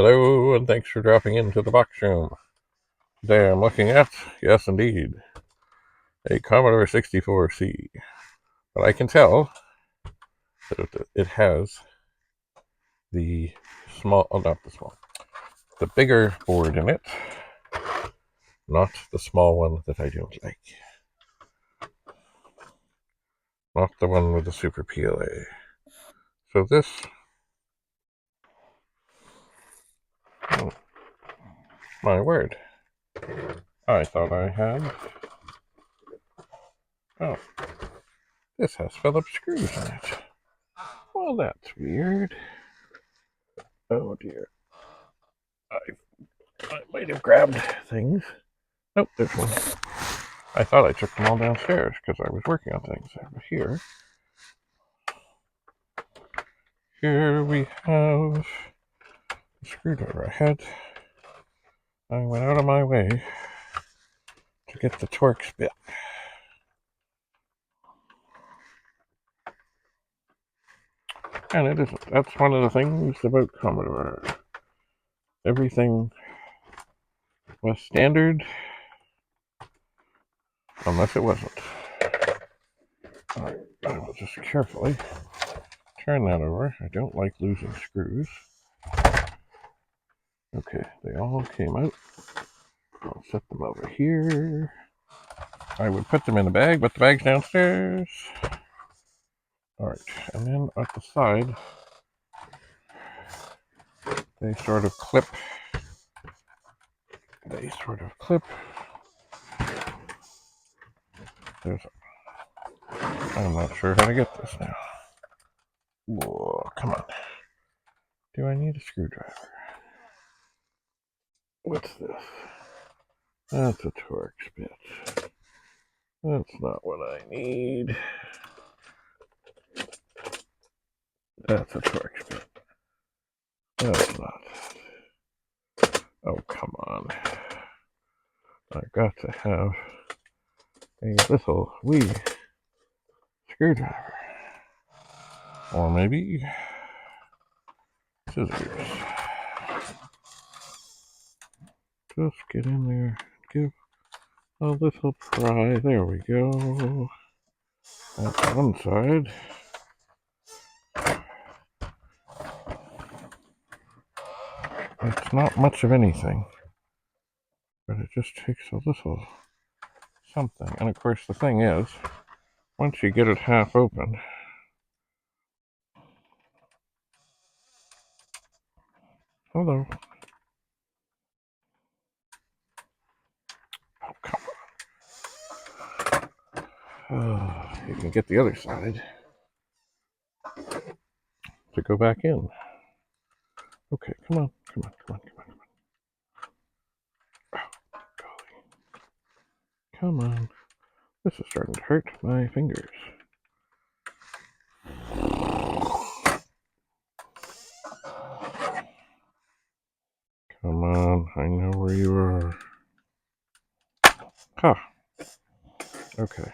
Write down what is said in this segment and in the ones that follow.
Hello, and thanks for dropping into the box room. Today I'm looking at, yes indeed, a Commodore 64C. But I can tell that it has the the bigger board in it, not the small one that I don't like. Not the one with the Super PLA. So this, oh, my word. I thought I had, oh, this has Phillips screws in it. Well, that's weird. Oh dear. I might have grabbed things. Nope, there's one. I thought I took them all downstairs because I was working on things. But here we have the screwdriver. I went out of my way to get the TORX bit. And it isn't. That's one of the things about Commodore. Everything was standard, unless it wasn't. Alright, I will just carefully turn that over. I don't like losing screws. Okay, they all came out. I'll set them over here. I would put them in the bag, but the bag's downstairs. Alright, and then at the side, they sort of clip. I'm not sure how to get this now. Whoa, come on. Do I need a screwdriver? What's this? That's a TORX bit. That's not what I need. That's a TORX bit. That's not. Oh, come on. I've got to have a little wee screwdriver. Or maybe scissors. Just get in there and give a little pry. There we go. That's one side. It's not much of anything, but it just takes a little something. And of course, the thing is, once you get it half open, hello. Oh, come on. Oh, you can get the other side to go back in. Okay, come on. Oh, golly. Come on. This is starting to hurt my fingers. Come on, I know where you are. Huh. Okay.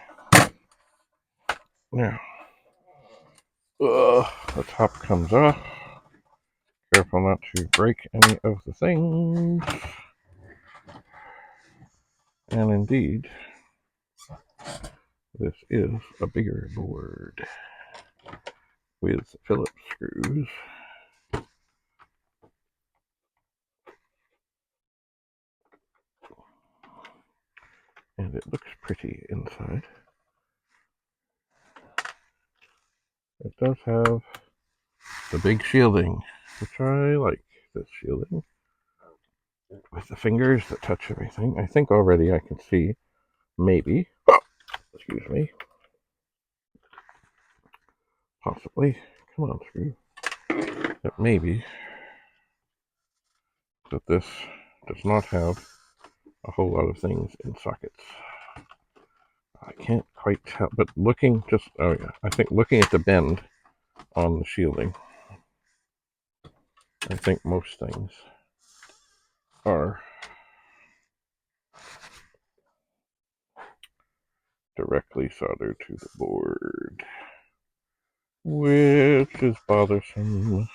Now, the top comes off. Careful not to break any of the things. And indeed, this is a bigger board with Phillips screws. And it looks pretty inside. It does have the big shielding, which I like, this shielding. With the fingers that touch everything. I think already I can see, maybe, excuse me, possibly, come on, screw, that maybe that this does not have a whole lot of things in sockets. I can't quite tell, but looking just, oh yeah, I think looking at the bend on the shielding, I think most things are directly soldered to the board, which is bothersome,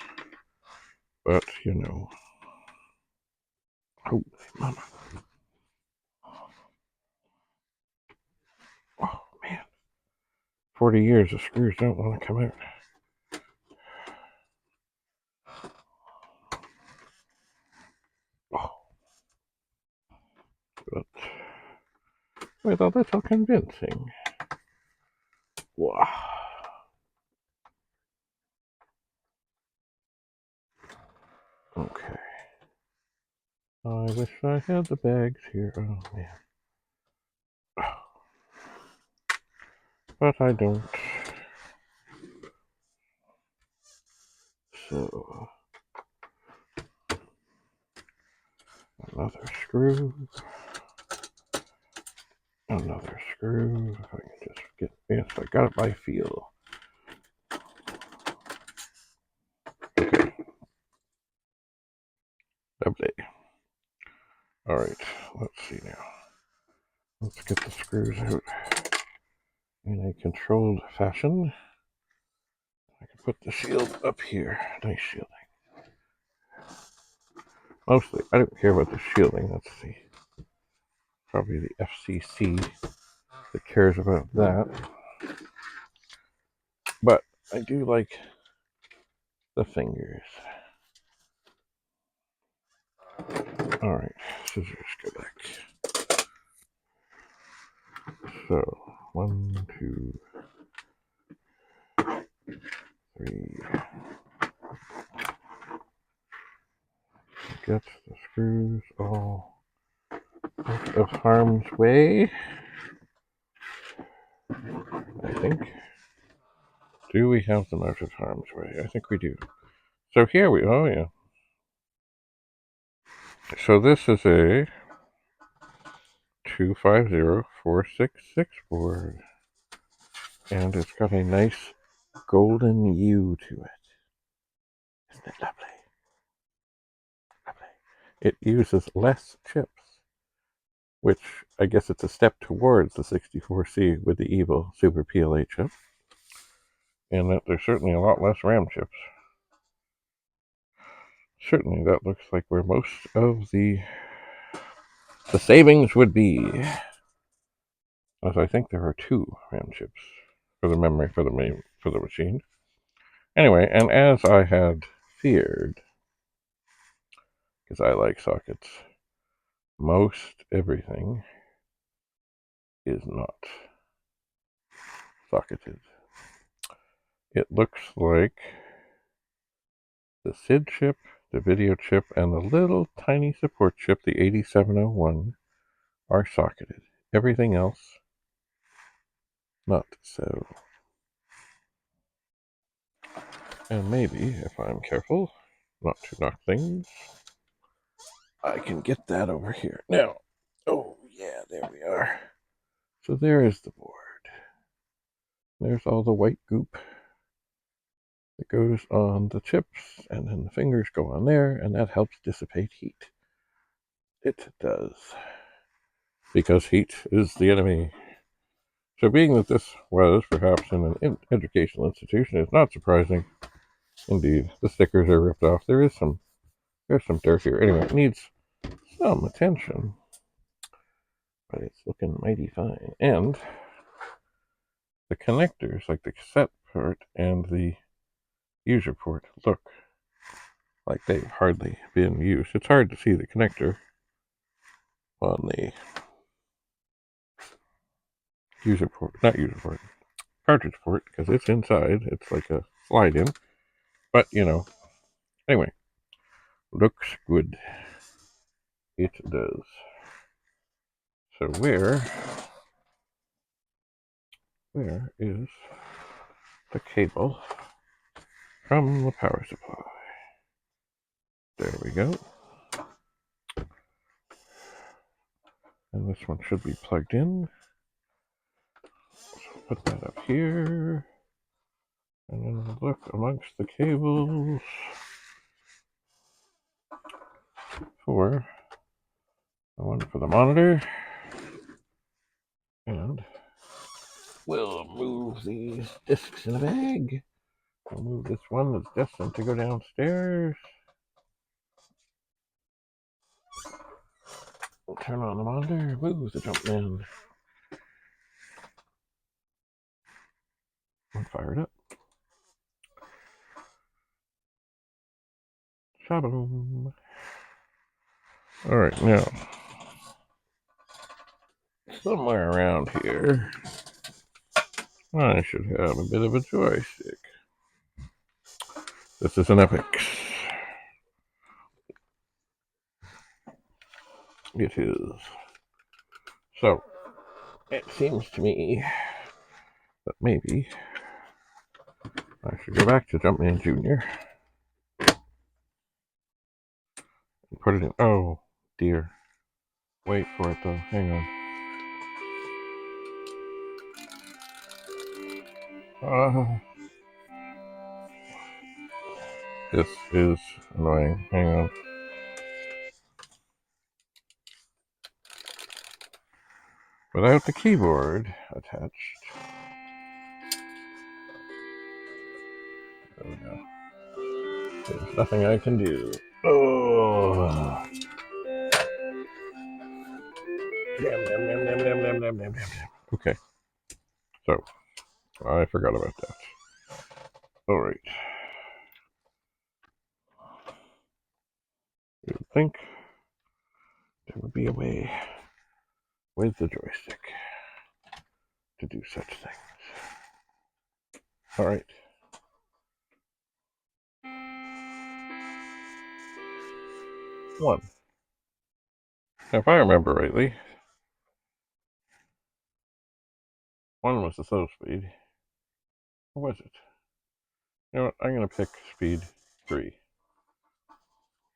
but you know. Holy mama. Oh, man. 40 years, the screws don't want to come out. Oh. But with a little convincing. Wow. Okay. I wish I had the bags here. Oh, man. But I don't. So, another screw. Another screw. If I can just get this, I got it by feel. Okay. Lovely. Alright, let's see now. Let's get the screws out in a controlled fashion. I can put the shield up here. Nice shielding. Mostly, I don't care about the shielding. That's probably the FCC that cares about that. But I do like the fingers. Alright, scissors, go back. So, 1, 2, 3. Get the screws all out of harm's way. I think. Do we have them out of harm's way? I think we do. So here we, oh yeah. So this is a 250466 board. And it's got a nice golden hue to it. Isn't it lovely? Lovely. It uses less chips, which I guess it's a step towards the 64C with the evil Super PLA chip. And that there's certainly a lot less RAM chips. Certainly that looks like where most of the savings would be. As I think there are 2 RAM chips for the memory for the machine. Anyway, and as I had feared, because I like sockets, most everything is not socketed. It looks like the SID chip, the video chip, and the little tiny support chip, the 8701, are socketed. Everything else, not so. And maybe, if I'm careful not to knock things, I can get that over here. Now, oh yeah, there we are. So there is the board. There's all the white goop that goes on the chips, and then the fingers go on there, and that helps dissipate heat. It does. Because heat is the enemy. So being that this was perhaps in an educational institution is not surprising. Indeed, the stickers are ripped off. There's some dirt here. Anyway, it needs some attention. But it's looking mighty fine. And the connectors, like the cassette port and the user port, look like they've hardly been used. It's hard to see the connector on the cartridge port, because it's inside. It's like a slide in. But, anyway, looks good. It does. So where is the cable from the power supply? There we go. And this one should be plugged in. So put that up here. And then we'll look amongst the cables for the one for the monitor. And we'll move these discs in a bag. We'll move this one that's destined to go downstairs. turn on the monitor. Woo, the Jumpman. I'm fired up. Shaboom. Alright, now, somewhere around here, I should have a bit of a joystick. This is an Epic. It is. So, it seems to me that maybe I should go back to Jumpman Jr. and put it in. Oh, dear. Wait for it, though. Hang on. This is annoying. Hang on. Without the keyboard attached. There we go. There's nothing I can do. Oh. Damn. Okay. So, I forgot about that. Alright. You would think there would be a way with the joystick to do such things. Alright. One. Now, if I remember rightly, one was the slow speed. Or was it? You know what? I'm going to pick speed 3.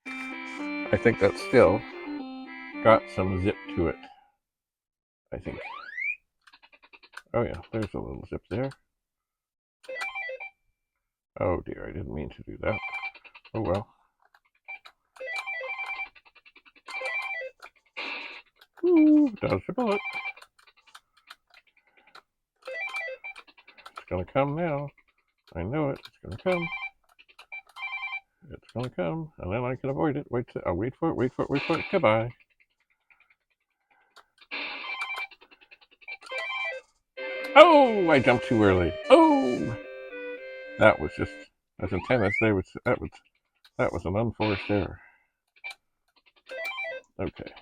I think that's still got some zip to it. I think. Oh yeah, there's a little zip there. Oh dear, I didn't mean to do that. Oh well. Ooh, dodged a bullet. It's gonna come now. I know it. It's gonna come. It's gonna come, and then I can avoid it. I'll wait for it. Goodbye. Oh, I jumped too early. Oh, that was just as intended. That was an unforced error. Okay.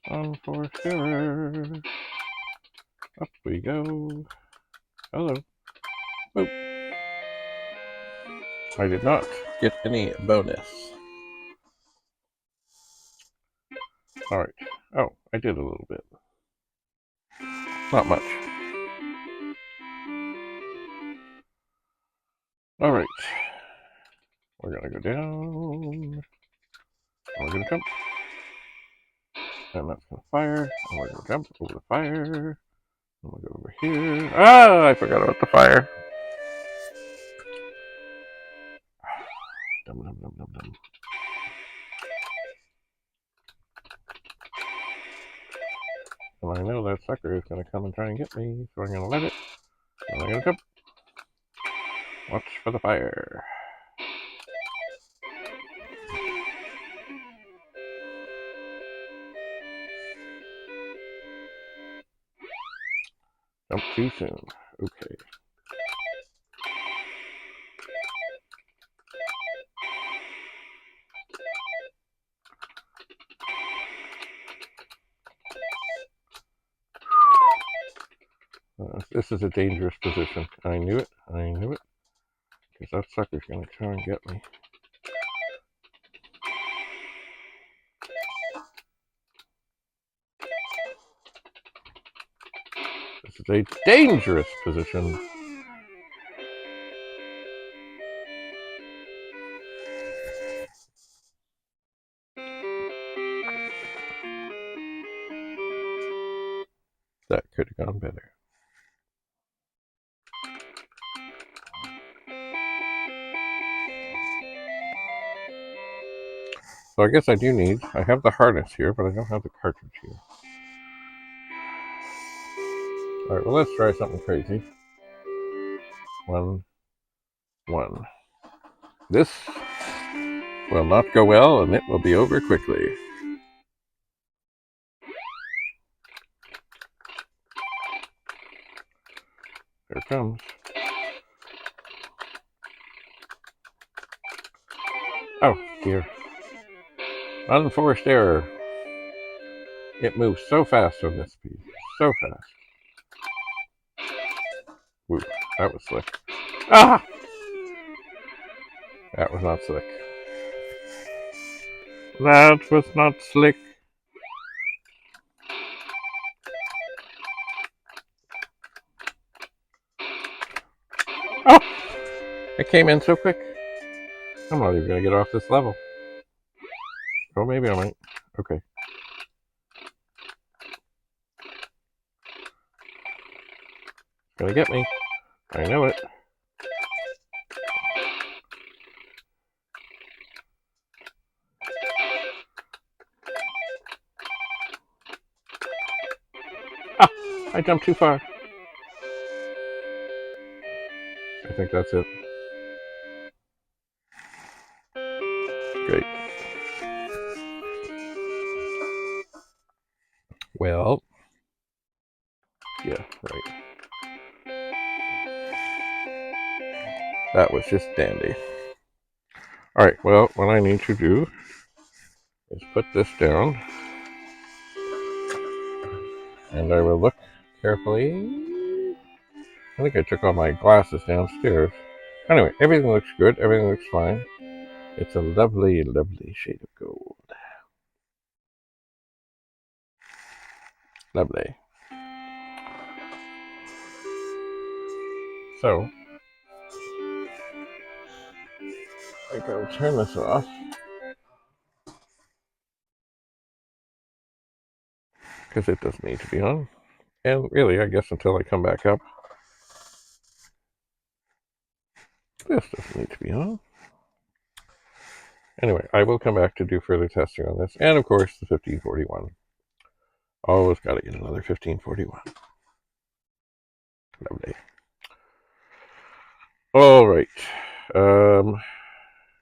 Unforced error. Up we go. Hello. Oh. I did not get any bonus. Alright. Oh, I did a little bit. Not much. Alright. We're gonna go down. And we're gonna jump. And that's gonna fire. And we're gonna jump over the fire. And we'll go over here. Ah, I forgot about the fire. Dum. And I know that sucker is gonna come and try and get me, so I'm gonna let it. And I'm gonna jump. Watch for the fire. Jump too soon. Okay. This is a dangerous position. I knew it. Because that sucker's gonna try and get me. This is a dangerous position. That could have gone better. So I guess I have the harness here, but I don't have the cartridge here. Alright, well let's try something crazy. 1, 1. This will not go well, and it will be over quickly. Here it comes. Oh, dear. Unforced error. It moves so fast on this piece. So fast. Woo, that was slick. Ah! That was not slick. That was not slick. Oh! It came in so quick. I'm not even going to get off this level. Oh, maybe I might. Okay. Gonna get me. I know it. Ah! I jumped too far. I think that's it. Great. Well, yeah, right. That was just dandy. Alright, well, what I need to do is put this down, and I will look carefully. I think I took all my glasses downstairs. Anyway, everything looks good, everything looks fine. It's a lovely, lovely shade of gold. Lovely. So, I think I'll turn this off. Because it doesn't need to be on. And really, I guess until I come back up, this doesn't need to be on. Anyway, I will come back to do further testing on this. And of course, the 1541. Always got to get another 1541. Lovely. All right.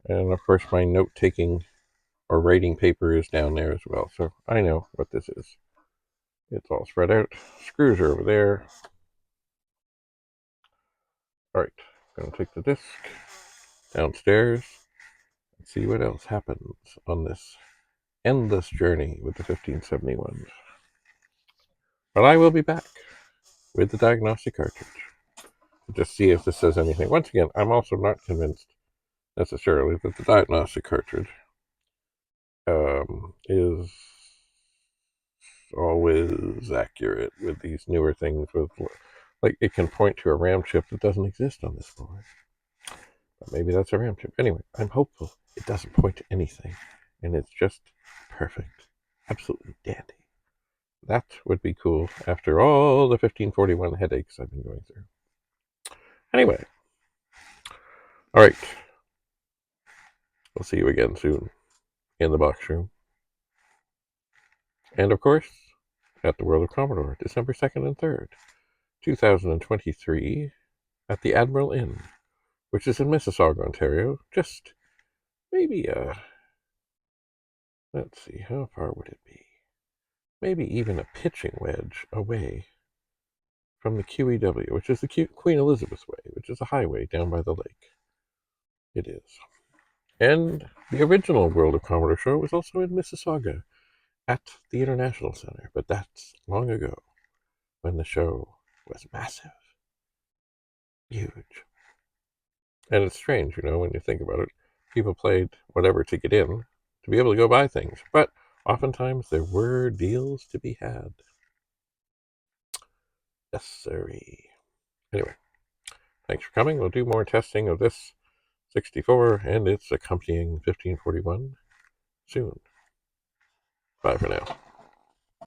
And of course, my note-taking or writing paper is down there as well. So I know what this is. It's all spread out. Screws are over there. All right. Going to take the disc downstairs and see what else happens on this endless journey with the 1571. But I will be back with the diagnostic cartridge to just see if this says anything. Once again, I'm also not convinced necessarily that the diagnostic cartridge is always accurate with these newer things. With like, it can point to a RAM chip that doesn't exist on this board. But maybe that's a RAM chip. Anyway, I'm hopeful it doesn't point to anything, and it's just perfect, absolutely dandy. That would be cool after all the 1541 headaches I've been going through. Anyway, all right. We'll see you again soon in the box room. And of course, at the World of Commodore, December 2nd and 3rd, 2023, at the Admiral INN, which is in Mississauga, Ontario. Just maybe, let's see, how far would it be? Maybe even a pitching wedge away from the QEW, which is the Queen Elizabeth Way, which is a highway down by the lake. It is. And the original World of Commodore show was also in Mississauga at the International Center, but that's long ago when the show was massive, huge. And it's strange, when you think about it. People paid whatever to get in to be able to go buy things, but oftentimes there were deals to be had. Yes, sirree. Anyway, thanks for coming. We'll do more testing of this 64 and its accompanying 1541 soon. Bye for now.